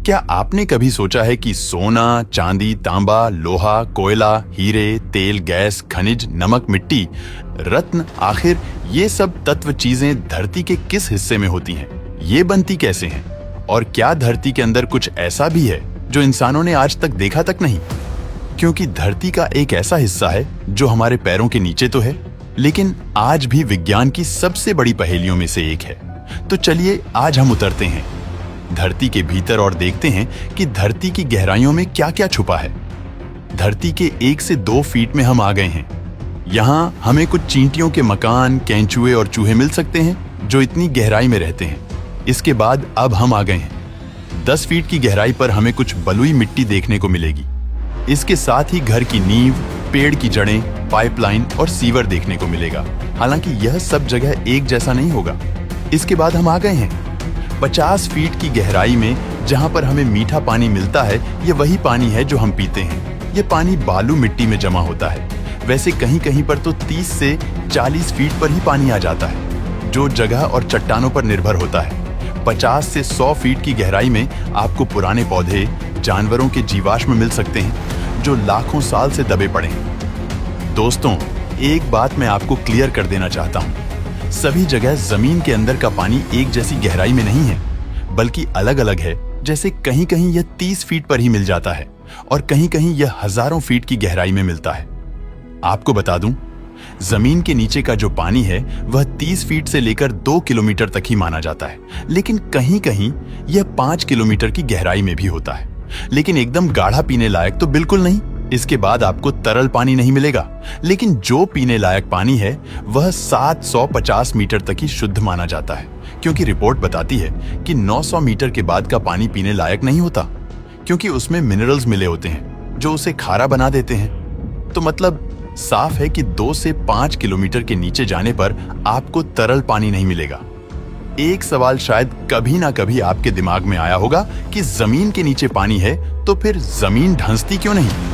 क्या आपने कभी सोचा है कि सोना, चांदी, तांबा, लोहा, कोयला, हीरे, तेल, गैस, खनिज, नमक, मिट्टी, रत्न, आखिर ये सब तत्व चीजें धरती के किस हिस्से में होती हैं? ये बनती कैसे हैं? और क्या धरती के अंदर कुछ ऐसा भी है जो इंसानों ने आज तक देखा तक नहीं? क्योंकि धरती का एक ऐसा हिस्सा है जो हमारे पैरों के नीचे तो है, लेकिन आज भी विज्ञान की सबसे बड़ी पहेलियों में से एक है। तो चलिए आज हम उतरते हैं धरती के भीतर और देखते हैं कि धरती की गहराइयों में क्या क्या छुपा है। धरती के 1 से 2 फीट में हम आ गए हैं। यहाँ हमें कुछ चींटियों के मकान, केंचुए और चूहे मिल सकते हैं जो इतनी गहराई में रहते हैं। इसके बाद अब हम आ गए हैं 10 फीट की गहराई पर हमें कुछ बलुई मिट्टी देखने को मिलेगी। इसके साथ ही घर की नींव, पेड़ की जड़ें, पाइपलाइन और सीवर देखने को मिलेगा। हालांकि यह सब जगह एक जैसा नहीं होगा। इसके बाद हम आ गए हैं 50 फीट की गहराई में, जहां पर हमें मीठा पानी मिलता है। ये वही पानी है जो हम पीते हैं। ये पानी बालू मिट्टी में जमा होता है। वैसे कहीं कहीं पर तो 30 से 40 फीट पर ही पानी आ जाता है, जो जगह और चट्टानों पर निर्भर होता है। 50 से 100 फीट की गहराई में आपको पुराने पौधे, जानवरों के जीवाश्म मिल सकते हैं जो लाखों साल से दबे पड़े हैं। दोस्तों, एक बात मैं आपको क्लियर कर देना चाहता हूं। सभी जगह जमीन के अंदर का पानी एक जैसी गहराई में नहीं है, बल्कि अलग अलग है। जैसे कहीं कहीं यह 30 फीट पर ही मिल जाता है और कहीं कहीं यह हजारों फीट की गहराई में मिलता है। आपको बता दूं, जमीन के नीचे का जो पानी है वह 30 फीट से लेकर 2 किलोमीटर तक ही माना जाता है, लेकिन कहीं कहीं यह 5 किलोमीटर की गहराई में भी होता है। लेकिन एकदम गाढ़ा पीने लायक तो बिल्कुल नहीं। इसके बाद आपको तरल पानी नहीं मिलेगा, लेकिन जो पीने लायक पानी है वह 750 मीटर तक ही शुद्ध माना जाता है, क्योंकि रिपोर्ट बताती है कि 900 मीटर के बाद का पानी पीने लायक नहीं होता, क्योंकि उसमें मिनरल्स मिले होते हैं जो उसे खारा बना देते हैं। तो मतलब साफ है कि 2 से 5 किलोमीटर के नीचे जाने पर आपको तरल पानी नहीं मिलेगा। एक सवाल शायद कभी ना कभी आपके दिमाग में आया होगा कि जमीन के नीचे पानी है तो फिर जमीन धंसती क्यों नहीं?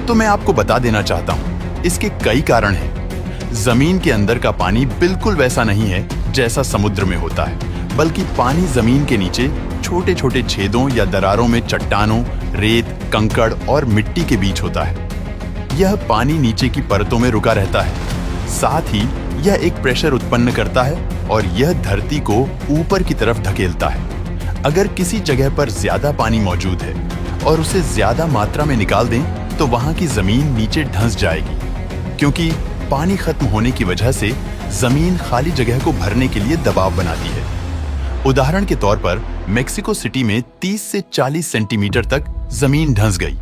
तो मैं आपको बता देना चाहता हूं, इसके कई कारण हैं। जमीन के अंदर का पानी बिल्कुल वैसा नहीं है जैसा समुद्र में होता है, बल्कि पानी जमीन के नीचे छोटे छोटे छेदों या दरारों में चट्टानों, रेत, कंकड़ और मिट्टी के बीच होता है। यह पानी नीचे की परतों में रुका रहता है। साथ ही यह एक प्रेशर उत्पन्न करता है और यह धरती को ऊपर की तरफ धकेलता है। अगर किसी जगह पर ज्यादा पानी मौजूद है और उसे ज्यादा मात्रा में निकाल दें तो वहां की जमीन नीचे धंस जाएगी, क्योंकि पानी खत्म होने की वजह से जमीन खाली जगह को भरने के लिए दबाव बनाती है। उदाहरण के तौर पर मेक्सिको सिटी में 30 से 40 सेंटीमीटर तक जमीन धंस गई।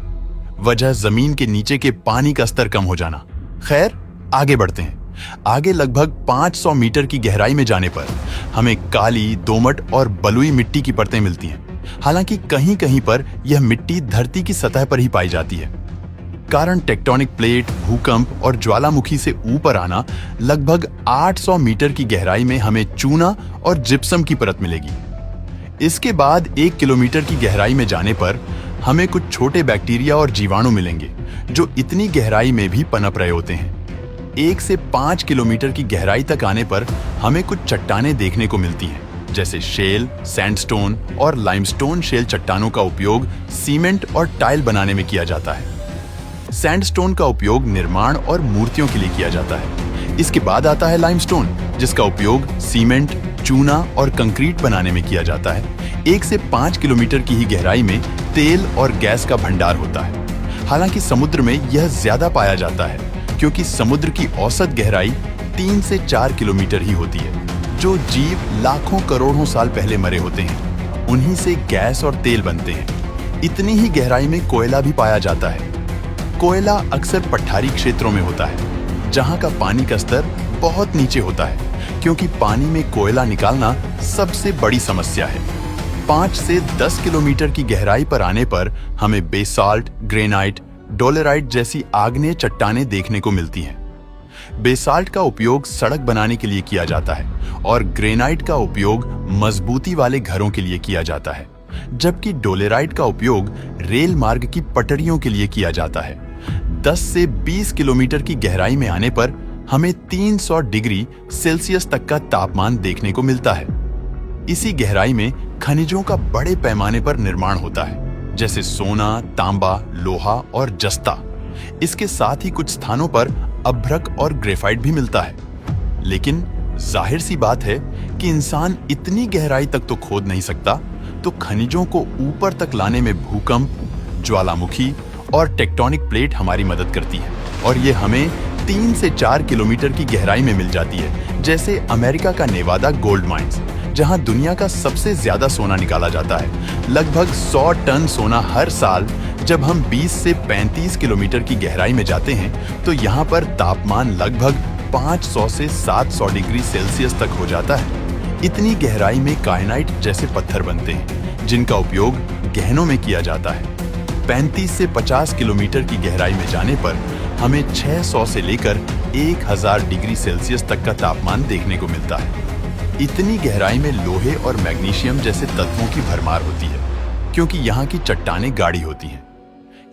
वजह जमीन के नीचे के पानी का स्तर कम हो जाना। खैर, आगे बढ़ते हैं। आगे लगभग 500 मीटर की गहराई में जाने पर हमें काली, दोमट और बलुई मिट्टी की परतें मिलती हैं। हालांकि कहीं कहीं पर यह मिट्टी धरती की सतह पर ही पाई जाती है। कारण टेक्टोनिक प्लेट, भूकंप और ज्वालामुखी से ऊपर आना, लगभग 800 मीटर की गहराई में हमें चूना और जिप्सम की परत मिलेगी। इसके बाद 1 किलोमीटर की गहराई में जाने पर हमें कुछ छोटे बैक्टीरिया और जीवाणु मिलेंगे जो इतनी गहराई में भी पनप रहे होते हैं। 1 से 5 किलोमीटर की गहराई तक आने पर हमें कुछ चट्टानें देखने को मिलती हैं, जैसे शेल, सैंडस्टोन और लाइमस्टोन। शेल चट्टानों का उपयोग सीमेंट और टाइल बनाने में किया जाता है। सैंडस्टोन का उपयोग निर्माण और मूर्तियों के लिए किया जाता है। इसके बाद आता है लाइमस्टोन, जिसका उपयोग सीमेंट, चूना और कंक्रीट बनाने में किया जाता है। 1 से 5 किलोमीटर की ही गहराई में तेल और गैस का भंडार होता है। हालांकि समुद्र में यह ज्यादा पाया जाता है, क्योंकि समुद्र की औसत गहराई 3 से 4 किलोमीटर ही होती है। जो जीव लाखों करोड़ों साल पहले मरे होते हैं, उन्हीं से गैस और तेल बनते हैं। इतनी ही गहराई में कोयला भी पाया जाता है। कोयला अक्सर पठारी क्षेत्रों में होता है, जहां का पानी का स्तर बहुत नीचे होता है, क्योंकि पानी में कोयला निकालना सबसे बड़ी समस्या है। 5 से 10 किलोमीटर की गहराई पर आने पर हमें बेसाल्ट, ग्रेनाइट, डोलेराइट जैसी आग्नेय चट्टानें देखने को मिलती हैं। बेसाल्ट का उपयोग सड़क बनाने के लिए किया जाता है और ग्रेनाइट का उपयोग मजबूती वाले घरों के लिए किया जाता है, जबकि डोलेराइट का उपयोग रेल मार्ग की पटरियों के लिए किया जाता है। 10 से 20 किलोमीटर की गहराई में आने पर हमें 300 डिग्री सेल्सियस तक का तापमान देखने को मिलता है। इसी गहराई में खनिजों का बड़े पैमाने पर निर्माण होता है, जैसे सोना, तांबा, लोहा और जस्ता। इसके साथ ही कुछ स्थानों पर अभ्रक और ग्रेफाइट भी मिलता है। लेकिन जाहिर सी बात है कि इंसान इतनी गहराई तक तो खोद नहीं सकता, तो खनिजों को ऊपर तक लाने में भूकंप, ज्वालामुखी और टेक्टोनिक प्लेट हमारी मदद करती है, और ये हमें 3 से 4 किलोमीटर की गहराई में मिल जाती है, जैसे अमेरिका का नेवादा गोल्ड माइंस, जहां दुनिया का सबसे ज्यादा सोना निकाला जाता है। लगभग 100 टन सोना हर साल। जब हम 20 से 35 किलोमीटर की गहराई में जाते हैं, तो यहाँ पर तापमान लगभग 500 से 700 डिग्री सेल्सियस तक हो जाता है। इतनी गहराई में कायनाइट जैसे पत्थर बनते हैं, जिनका उपयोग गहनों में किया जाता है। 35 से 50 किलोमीटर की गहराई में जाने पर हमें 600 से लेकर 1000 डिग्री सेल्सियस तक का तापमान देखने को मिलता है। इतनी गहराई में लोहे और मैग्नीशियम जैसे तत्वों की भरमार होती है, क्योंकि यहाँ की चट्टानें गाढ़ी होती हैं।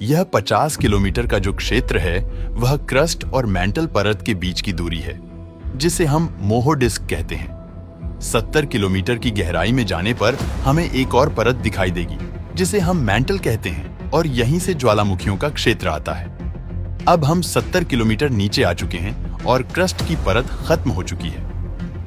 यह 50 किलोमीटर का जो क्षेत्र है, वह क्रस्ट और मैंटल परत के बीच की दूरी है, जिसे हम मोहो डिस्क कहते हैं। 70 किलोमीटर की गहराई में जाने पर हमें एक और परत दिखाई देगी, जिसे हम मैंटल कहते हैं, और यहीं से ज्वालामुखियों का क्षेत्र आता है। अब हम 70 किलोमीटर नीचे आ चुके हैं और क्रस्ट की परत खत्म हो चुकी है।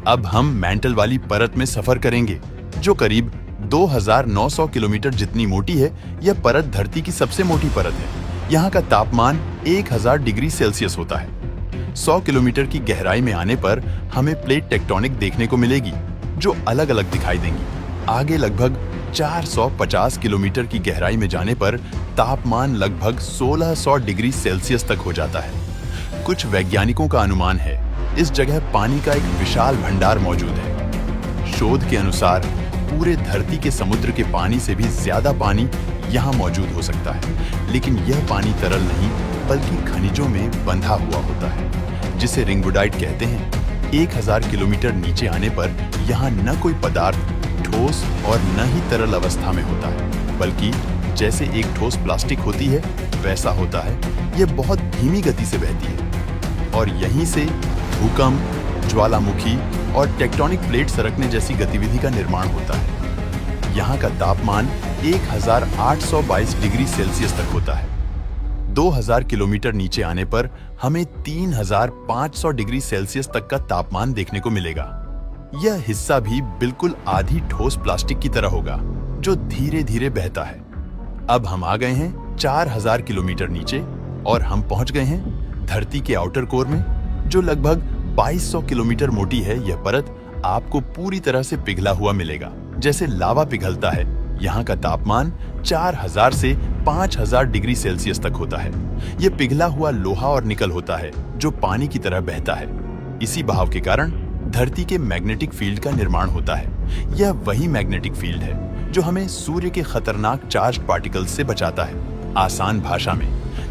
अब हम मैंटल वाली परत में सफर करेंगे, जो करीब 2900 किलोमीटर जितनी मोटी है। यह परत धरती की सबसे मोटी परत है। यहाँ का तापमान 1000 डिग्री सेल्सियस होता है। 100 किलोमीटर की गहराई में आने पर हमें प्लेट टेक्टोनिक देखने को मिलेगी, जो अलग अलग दिखाई देंगी। आगे लगभग 450 किलोमीटर की गहराई में जाने पर तापमान लगभग 1600 डिग्री सेल्सियस तक हो जाता है। कुछ वैज्ञानिकों का अनुमान है इस जगह पानी का एक विशाल भंडार मौजूद है। शोध के अनुसार पूरे धरती के समुद्र के पानी से भी ज्यादा पानी यहाँ मौजूद हो सकता है, लेकिन यह पानी तरल नहीं बल्कि खनिजों में बंधा हुआ होता है, जिसे रिंगवुडाइट कहते हैं। 1000 किलोमीटर नीचे आने पर यहाँ न कोई पदार्थ ठोस और न ही तरल अवस्था में होता है, बल्कि जैसे एक ठोस प्लास्टिक होती है वैसा होता है। यह बहुत धीमी गति से बहती है, और यहीं से भूकंप, ज्वालामुखी और टेक्टोनिक प्लेट सरकने जैसी गतिविधि का निर्माण होता है। यहाँ का तापमान 1822 डिग्री सेल्सियस तक होता है। 2000 किलोमीटर नीचे आने पर हमें 3500 डिग्री सेल्सियस तक का तापमान देखने को मिलेगा। यह हिस्सा भी बिल्कुल आधी ठोस प्लास्टिक की तरह होगा, जो धीरे धीरे बहता है। अब हम आ गए हैं 4000 किलोमीटर नीचे, और हम पहुंच गए हैं धरती के आउटर कोर में, जो लगभग 2200 किलोमीटर मोटी है। यह परत आपको पूरी तरह से पिघला हुआ मिलेगा, जैसे लावा पिघलता है। यहाँ का तापमान 4000 से 5000 डिग्री सेल्सियस तक होता है। यह पिघला हुआ लोहा और निकल होता है, जो पानी की तरह बहता है। इसी बहाव के कारण धरती के मैग्नेटिक फील्ड का निर्माण होता है। यह वही मैग्नेटिक फील्ड है जो हमें सूर्य के खतरनाक चार्ज्ड पार्टिकल्स से बचाता है। आसान भाषा में,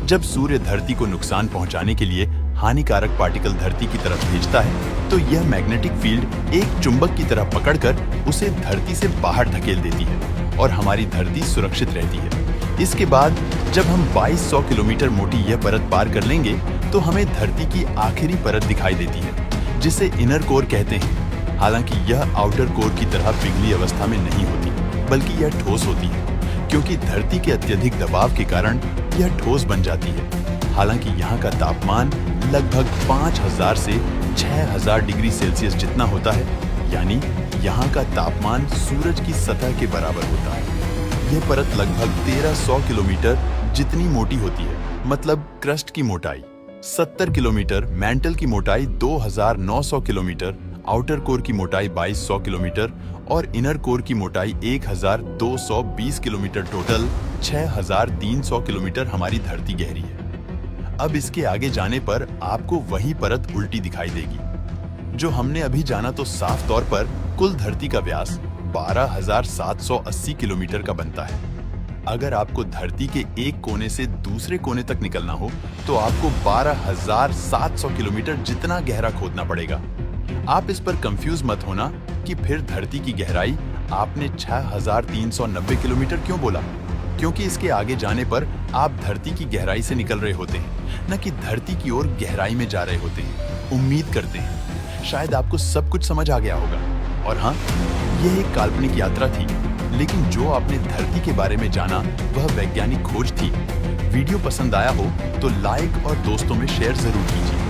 जब सूर्य धरती को नुकसान पहुंचाने के लिए हानिकारक पार्टिकल धरती की तरफ भेजता है, तो यह मैग्नेटिक फील्ड एक चुंबक की तरह पकड़कर उसे धरती से बाहर धकेल देती है, और हमारी धरती सुरक्षित रहती है। इसके बाद जब हम 2200 किलोमीटर मोटी यह परत पार कर लेंगे, तो हमें धरती की आखिरी परत दिखाई देती है, जिसे इनर कोर कहते हैं। हालांकि यह आउटर कोर की तरह पिघली अवस्था में नहीं होती, बल्कि यह ठोस होती है, क्योंकि धरती के अत्यधिक दबाव के कारण यह ठोस बन जाती है। हालांकि यहाँ का तापमान लगभग 5000 से 6000 डिग्री सेल्सियस जितना होता है, यानी यहाँ का तापमान सूरज की सतह के बराबर होता है। यह परत लगभग 1300 किलोमीटर जितनी मोटी होती है, मतलब क्रस्ट की मोटाई 70 किलोमीटर, मैंटल की मोटाई 2900 किलोमीटर, आउटर कोर की मोटाई 2200 किलोमीटर और इनर कोर की मोटाई 1220 किलोमीटर, टोटल 6300 किलोमीटर हमारी धरती गहरी है। अब इसके आगे जाने पर आपको वही परत उल्टी दिखाई देगी। जो हमने अभी जाना, तो साफ तौर पर कुल धरती का व्यास 12780 किलोमीटर का बनता है। अगर आपको धरती के एक कोने से दूसरे कोने तक निकलना हो, तो आपको 12700 किलोमीटर जितना गहरा खोदना पड़ेगा। आप इस पर कंफ्यूज मत होना कि फिर धरती की गहराई आपने 6390 किलोमीटर क्यों बोला, क्योंकि इसके आगे जाने पर आप धरती की गहराई से निकल रहे होते हैं, न कि धरती की ओर गहराई में जा रहे होते हैं। उम्मीद करते हैं शायद आपको सब कुछ समझ आ गया होगा। और हाँ, यह एक काल्पनिक यात्रा थी। लेकिन जो आपने धरती के बारे में जाना वह वैज्ञानिक खोज थी। वीडियो पसंद आया हो तो लाइक और दोस्तों में शेयर जरूर कीजिए।